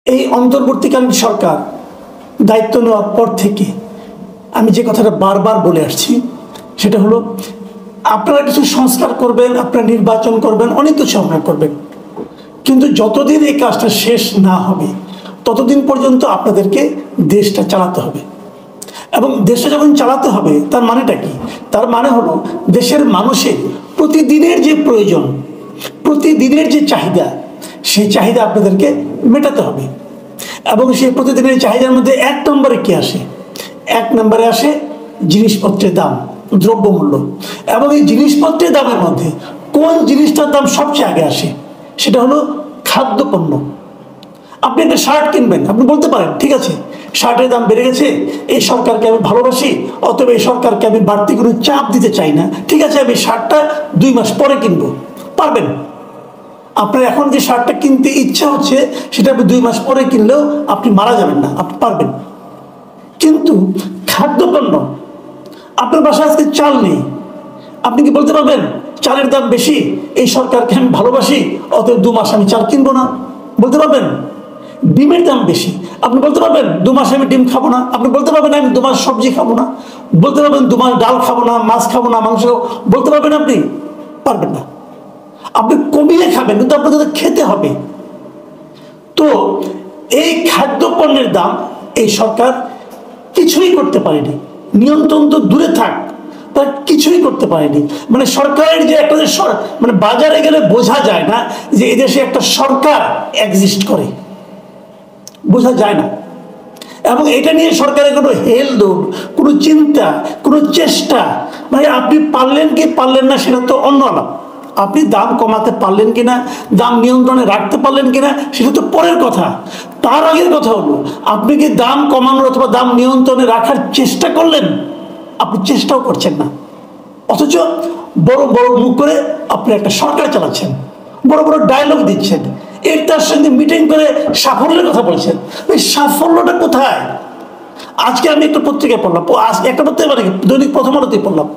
এই অন্তর্বর্তীকালীন সরকার দায়িত্ব নেওয়ার পর থেকে আমি যে কথাটা বারবার বলে আসছি সেটা হলো আপনারা কিছু সংস্কার করবেন, আপনারা নির্বাচন করবেন, অনেক কিছু আপনারা করবেন, কিন্তু যতদিন এই কাজটা শেষ না হবে ততদিন পর্যন্ত আপনাদেরকে দেশটা চালাতে হবে। এবং দেশটা যখন চালাতে হবে তার মানেটা কি? তার মানে হলো দেশের মানুষের প্রতিদিনের যে প্রয়োজন, প্রতিদিনের যে চাহিদা, সেই চাহিদা আপনাদেরকে মেটাতে হবে। এবং সেই প্রতিদিনের চাহিদার মধ্যে এক নম্বরে কি আসে? এক নম্বরে আসে জিনিসপত্রের দাম, দ্রব্যমূল্য। এবং এই জিনিসপত্রের দামের মধ্যে কোন জিনিসটার দাম সবচেয়ে আগে আসে? সেটা হলো খাদ্যপণ্য। আপনি একটা শার্ট কিনবেন, আপনি বলতে পারেন ঠিক আছে শার্টের দাম বেড়ে গেছে, এই সরকারকে আমি ভালোবাসি, অতএব এই সরকারকে আমি বাড়তি কোনো চাপ দিতে চাই না, ঠিক আছে আমি শার্টটা 2 মাস পরে কিনবো। পারবেন? আপনার এখন যে শার্টটা কিনতে ইচ্ছা হচ্ছে সেটা আপনি 2 মাস পরে কিনলেও আপনি মারা যাবেন না, আপনি পারবেন। কিন্তু খাদ্যপণ্য, আপনার বাসায় আজকে চাল নেই, আপনি কি বলতে পারবেন চালের দাম বেশি, এই সরকারকে আমি ভালোবাসি, অতএব 2 মাস আমি চাল কিনবো না? বলতে পারবেন? ডিমের দাম বেশি, আপনি বলতে পারবেন 2 মাসে আমি ডিম খাবো না? আপনি বলতে পারবেন আমি 2 মাস সবজি খাবো না? বলতে পারবেন 2 মাস ডাল খাবো না, মাছ খাবো না, মাংস? বলতে পারবেন আপনি? পারবেন না। আপনি কমিয়ে খাবেন, কিন্তু আপনাদের খেতে হবে। তো এই খাদ্যপণ্যের দাম এই সরকার কিছুই করতে পারেনি, নিয়ন্ত্রণ তো দূরে থাক, তার কিছুই করতে পারেনি। মানে সরকারের যে একটা মানে বাজারে গেলে বোঝা যায় না যে এদেশে একটা সরকার এক্সিস্ট করে, বোঝা যায় না। এবং এটা নিয়ে সরকারের কোনো হেলদোল, কোনো চিন্তা, কোনো চেষ্টা, মানে আপনি পারলেন কি পারলেন না সেটা তো অন্য আলাপ। আপনি দাম কমাতে পারলেন কিনা, দাম নিয়ন্ত্রণে রাখতে পারলেন কিনা সেটা তো পরের কথা। তার আগের কথা হলো আপনি কি দাম কমানোর অথবা দাম নিয়ন্ত্রণে রাখার চেষ্টা করলেন? আপনি চেষ্টাও করছেন না, অথচ বড় বড় মুখ করে আপনি একটা সরকার চালাচ্ছেন, বড় বড় ডায়লগ দিচ্ছেন, এর তার সঙ্গে মিটিং করে সাফল্যের কথা বলছেন। ওই সাফল্যটা কোথায়? আজকে আমি একটা পত্রিকায় পড়লাম, একটা পত্রিকা মানে দৈনিক প্রথম আলোতেই পড়লাম,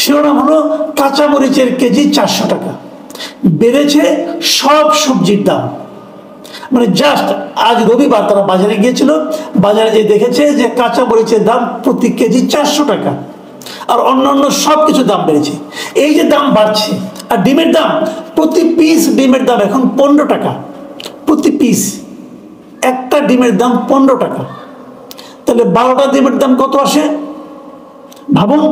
শিরোনাম হলো কাঁচামরিচের কেজি 400 টাকা বেড়েছে সব সবজির দাম। মানে জাস্ট আজ রবিবার তারা বাজারে গিয়েছিল, বাজারে যে দেখেছে যে কাঁচামরিচের দাম প্রতি কেজি 400 টাকা, আর অন্যান্য সব কিছু দাম বেড়েছে। এই যে দাম বাড়ছে, আর ডিমের দাম, প্রতি পিস ডিমের দাম এখন 15 টাকা, প্রতি পিস একটা ডিমের দাম 15 টাকা। তাহলে 12টা ডিমের দাম কত আসে ভাবুন?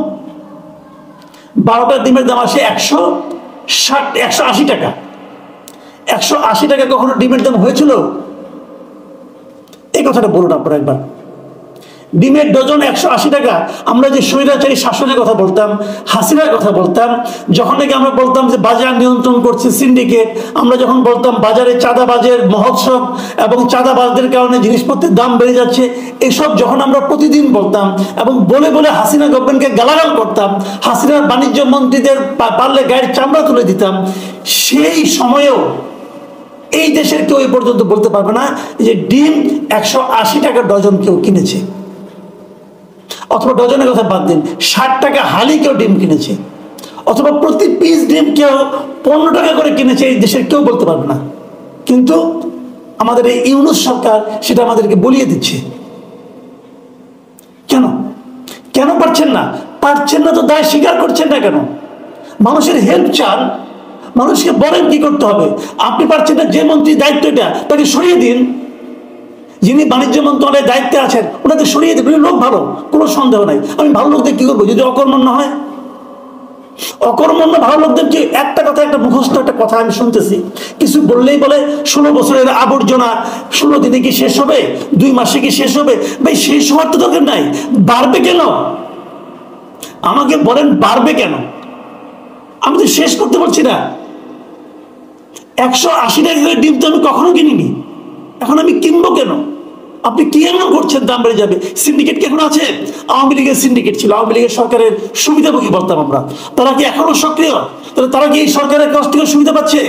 12টা ডিমের দাম আসে 180 টাকা। 180 টাকা কখনো ডিমের দাম হয়েছিল? এই কথাটা বলুন আপনারা একবার। ডিমের ডজন 180 টাকা। আমরা যে স্বৈরাচারী শাসনের কথা বলতাম, হাসিনার কথা বলতাম, যখন নাকি আমরা বলতাম যে বাজার নিয়ন্ত্রণ করছে সিন্ডিকেট, আমরা যখন বলতাম বাজারে চাঁদাবাজের মহোৎসব এবং চাঁদাবাজদের কারণে জিনিসপত্রের দাম বেড়ে যাচ্ছে, এসব যখন আমরা প্রতিদিন বলতাম এবং বলে বলে হাসিনা গভর্নমেন্টকে গালাগাল করতাম, হাসিনার বাণিজ্য মন্ত্রীদের পারলে গায়ের চামড়া তুলে দিতাম, সেই সময়েও এই দেশের কেউ এই পর্যন্ত বলতে পারবে না যে ডিম 180 টাকা ডজন কেউ কিনেছে, অথবা ডজনের কথা বাদ দিন 60 টাকা হালি কেউ ডিম কিনেছে, অথবা প্রতি পিস ডিম কেউ 15 টাকা করে কিনেছে, এই দেশের কেউ বলতে পারবে না। কিন্তু আমাদের এই ইউনূস সরকার সেটা আমাদেরকে বলিয়ে দিচ্ছে। কেন কেন পারছেন না? পারছেন না তো দায় স্বীকার করছেন না কেন? মানুষের হেল্প চান, মানুষকে বলেন কি করতে হবে। আপনি পারছেন না, যে মন্ত্রীর দায়িত্ব এটা তাকে সরিয়ে দিন, যিনি বাণিজ্য মন্ত্রণালয়ের দায়িত্বে আছেন ওনাকে সরিয়ে দেবেন। লোক ভালো, কোনো সন্দেহ নাই। আমি ভালো লোকদের কি করবো যদি অকর্মণ্য হয়? অকর্মণ্য ভালো লোকদের কি? একটা কথা, একটা মুখস্থ একটা কথা আমি শুনতেছি, কিছু বললেই বলে 16 বছরের আবর্জনা 16 দিনে কি শেষ হবে, 2 মাসে কি শেষ হবে? ভাই শেষ হওয়ার তো দরকার নাই, বাড়বে কেন? আমাকে বলেন বাড়বে কেন? আমি তো শেষ করতে পারছি না। 180 টাকা করে ডিম তো আমি কখনো কিনিনি, এখন আমি কিনবো কেন? আপনি কি এমন করছেন দাম বেড়ে যাবে? সিন্ডিকেট কি এখন আছে? আওয়ামী লীগের সিন্ডিকেট ছিল, আওয়ামী লীগের সরকারের সুবিধাভোগী বলতাম আমরা। তারা কি এখনো সক্রিয়? তাহলে তারা কি এই সরকারের কাছ থেকে সুবিধা পাচ্ছে,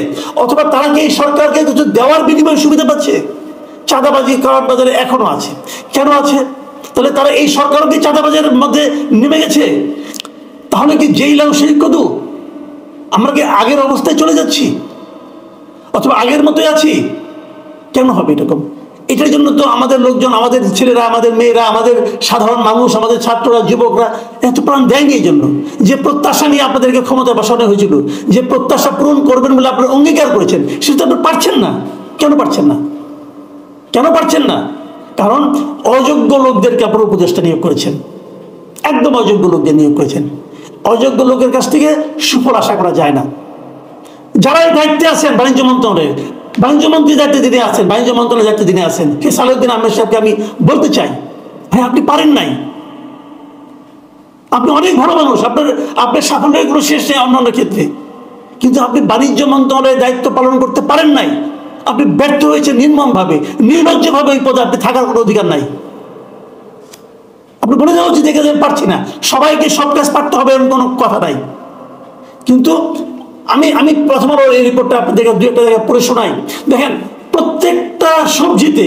অথবা তারা কি এই সরকারকে কিছু দেওয়ার বিনিময়ে সুবিধা পাচ্ছে? চাঁদাবাজি কারণ বাজারে এখনো আছে। কেন আছে? তাহলে তারা এই সরকারও কি চাঁদাবাজারের মধ্যে নেমে গেছে? তাহলে কি যেই লাউ সেই কদু? আমরা কি আগের অবস্থায় চলে যাচ্ছি, অথবা আগের মতোই আছি? কেন হবে এরকম? এটার জন্য তো আমাদের লোকজন, আমাদের ছেলেরা, আমাদের মেয়েরা, আমাদের সাধারণ মানুষ, আমাদের ছাত্ররা, যুবকরা এত প্রাণ দেয়নি। এই জন্য যে প্রত্যাশা নিয়ে আপনাদেরকে ক্ষমতায় বসানো হয়েছিল, যে প্রত্যাশা পূরণ করবেন বলে আপনারা অঙ্গীকার করেছেন, সেটা আপনি পারছেন না। কেন পারছেন না? কেন পারছেন না? কারণ অযোগ্য লোকদেরকে আপনারা উপদেষ্টা নিয়োগ করেছেন, একদম অযোগ্য লোকদের নিয়োগ করেছেন। অযোগ্য লোকের কাছ থেকে সুফল আশা করা যায় না। যারা এই দায়িত্বে আছেন বাণিজ্য মন্ত্রণালয়ে, বাণিজ্য মন্ত্রীর দায়িত্বে যিনি আছেন, বাণিজ্য মন্ত্রণালয়ের দায়িত্বে যিনি আছেন, সেই সালেউদ্দিন আহমেদ সাহেবকে আমি বলতে চাই, হ্যাঁ আপনি পারেন নাই। আপনি অনেক ভালো মানুষ, আপনার সাফল্যের কোনো শেষ নেই অন্যান্য ক্ষেত্রে, কিন্তু আপনি বাণিজ্য মন্ত্রণালয়ের দায়িত্ব পালন করতে পারেন নাই। আপনি ব্যর্থ হয়েছেন নির্মমভাবে, নির্লজ্জভাবে। এই পদে আপনি থাকার কোনো অধিকার নাই। আপনি বলে দেওয়া উচিত দেখে পারছি না, সবাইকে সব কাজ পারতে হবে এমন কোনো কথা নাই। কিন্তু আমি প্রথম আলো এই রিপোর্টটা আপনাদের দু একটা জায়গায় পড়ে শোনাই। দেখেন, প্রত্যেকটা সবজিতে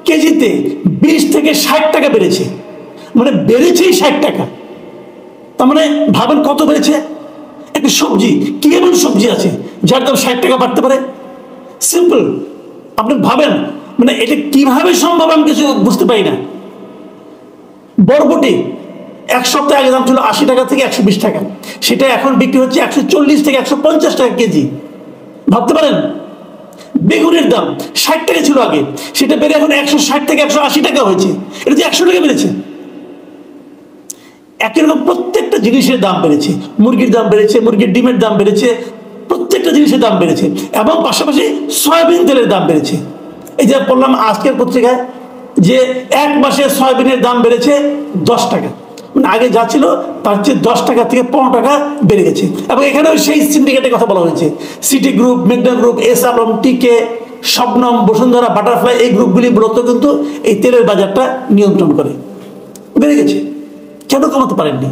কেজিতে 20 থেকে 60 টাকা বেড়েছে, মানে বেড়েছেই 60 টাকা। তার মানে ভাবেন কত বেড়েছে। একটা সবজি, কি এমন সবজি আছে যার দাম 60 টাকা বাড়তে পারে? সিম্পল, আপনি ভাবেন, মানে এটা কিভাবে সম্ভব আমি কিছু বুঝতে পারি না। বরবটি এক সপ্তাহ আগে দাম ছিল 80 টাকা থেকে 120 টাকা, সেটা এখন বিক্রি হচ্ছে 140 থেকে 150 টাকা কেজি। ভাবতে পারেন। বেগুনের দাম 60 টাকা ছিল আগে, সেটা বেড়ে এখন 160 থেকে 180 টাকা হয়েছে। এটা যে 100 টাকা বেড়েছে। একই রকম প্রত্যেকটা জিনিসের দাম বেড়েছে। মুরগির দাম বেড়েছে, মুরগির ডিমের দাম বেড়েছে, প্রত্যেকটা জিনিসের দাম বেড়েছে। এবং পাশাপাশি সয়াবিন তেলের দাম বেড়েছে। এই যে বললাম আজকের পত্রিকায় যে এক মাসে সয়াবিনের দাম বেড়েছে 10 টাকা, মানে আগে যা ছিল তার চেয়ে 10 টাকা থেকে 15 টাকা বেড়ে গেছে। এবং এখানেও সেই সিন্ডিকেটের কথা বলা হয়েছে। সিটি গ্রুপ, মেঘনা গ্রুপ, এস আলম, টিকে, শবনম, বসুন্ধরা, বাটারফ্লাই, এই গ্রুপগুলি মূলত কিন্তু এই তেলের বাজারটা নিয়ন্ত্রণ করে। বেড়ে গেছে, কেন কমাতে পারেননি?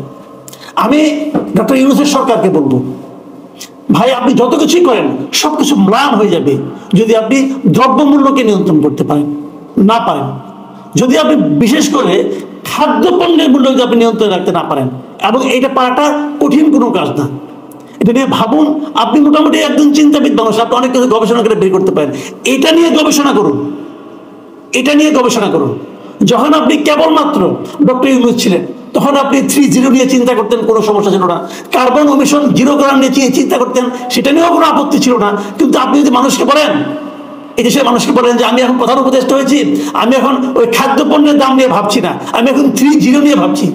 আমি ডক্টর ইউনূসের সরকারকে বলবো, ভাই আপনি যত কিছুই করেন সব কিছু ম্লান হয়ে যাবে যদি আপনি দ্রব্যমূল্যকে নিয়ন্ত্রণ করতে পারেন না পারেন। যদি আপনি বিশেষ করে খাদ্যপণ্যের মূল্য যদি আপনি নিয়ন্ত্রণে রাখতে না পারেন, এবং এইটা পারাটা কঠিন কোনো কাজ না। এটা নিয়ে ভাবুন। আপনি মোটামুটি একজন চিন্তাবিদ মানুষ, আপনি অনেক কিছু গবেষণা করে বের করতে পারেন। এটা নিয়ে গবেষণা করুন, এটা নিয়ে গবেষণা করুন। যখন আপনি কেবলমাত্র ডক্টর ইউনূস ছিলেন তখন আপনি 3-0 নিয়ে চিন্তা করতেন, কোনো সমস্যা ছিল না। কার্বন এমিশন 0 করার নিয়ে চিন্তা করতেন, সেটা নিয়েও কোনো আপত্তি ছিল না। কিন্তু আপনি যদি মানুষকে বলেন, এই দেশের মানুষকে বলেন যে আমি এখন প্রধান উপদেষ্টা হয়েছি, আমি এখন ওই খাদ্যপণ্যের দাম নিয়ে ভাবছি না, আমি এখন 3-0 নিয়ে ভাবছি,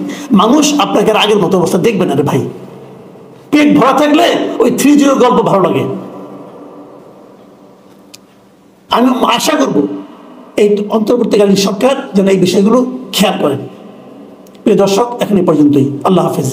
মানুষ আপনাকে আগের মতো অবস্থা দেখবে না রে ভাই। পেট ভরা থাকলে ওই 3-0 গল্প ভালো লাগে। আমি আশা করব এই অন্তর্বর্তীকালীন সরকার যেন এই বিষয়গুলো খেয়াল করেন। প্রিয় দর্শক, এখন এই পর্যন্তই। আল্লাহ হাফেজ।